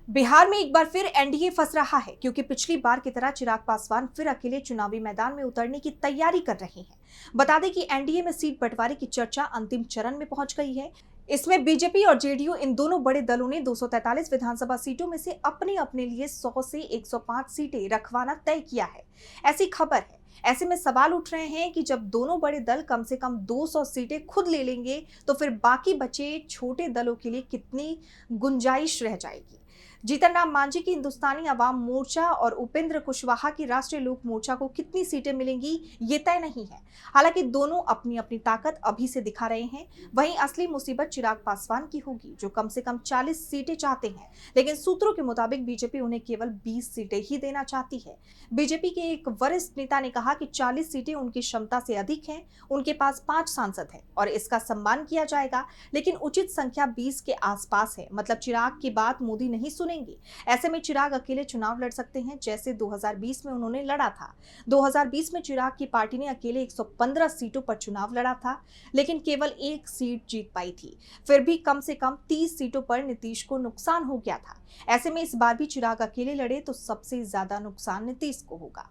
बिहार में एक बार फिर एनडीए फंस रहा है क्योंकि पिछली बार की तरह चिराग पासवान फिर अकेले चुनावी मैदान में उतरने की तैयारी कर रहे हैं। बता दें कि एनडीए में सीट बंटवारे की चर्चा अंतिम चरण में पहुंच गई है। इसमें बीजेपी और जेडीयू इन दोनों बड़े दलों ने 243 विधानसभा सीटों में से अपने अपने लिए 100 से 105 सीटें रखवाना तय किया है, ऐसी खबर है। ऐसे में सवाल उठ रहे हैं कि जब दोनों बड़े दल कम से कम 200 सीटें खुद ले लेंगे तो फिर बाकी बचे छोटे दलों के लिए कितनी गुंजाइश रह जाएगी। जीतन राम मांझी की हिंदुस्तानी अवाम मोर्चा और उपेंद्र कुशवाहा की राष्ट्रीय लोक मोर्चा को कितनी सीटें मिलेंगी ये तय नहीं है। हालांकि दोनों अपनी अपनी ताकत अभी से दिखा रहे हैं। वहीं असली मुसीबत चिराग पासवान की होगी जो कम से कम 40 सीटें चाहते हैं, लेकिन सूत्रों के मुताबिक बीजेपी उन्हें केवल 20 सीटें ही देना चाहती है। बीजेपी के एक वरिष्ठ नेता ने कहा कि 40 सीटें उनकी क्षमता से अधिक हैं। उनके पास 5 सांसद हैं और इसका सम्मान किया जाएगा, लेकिन उचित संख्या 20 के आसपास है। मतलब चिराग की बात मोदी नहीं सुनेंगे। ऐसे में चिराग अकेले चुनाव लड़ सकते हैं, जैसे 2020 में उन्होंने लड़ा था। 2020 में चिराग की पार्टी ने अकेले 115 सीटों पर चुनाव लड़ा था, लेकिन केवल एक सीट जीत पाई थी। फिर भी कम से कम 30 सीटों पर नीतीश को नुकसान हो गया था। ऐसे में इस बार भी चिराग अकेले लड़े तो सबसे ज्यादा नुकसान नीतीश को होगा।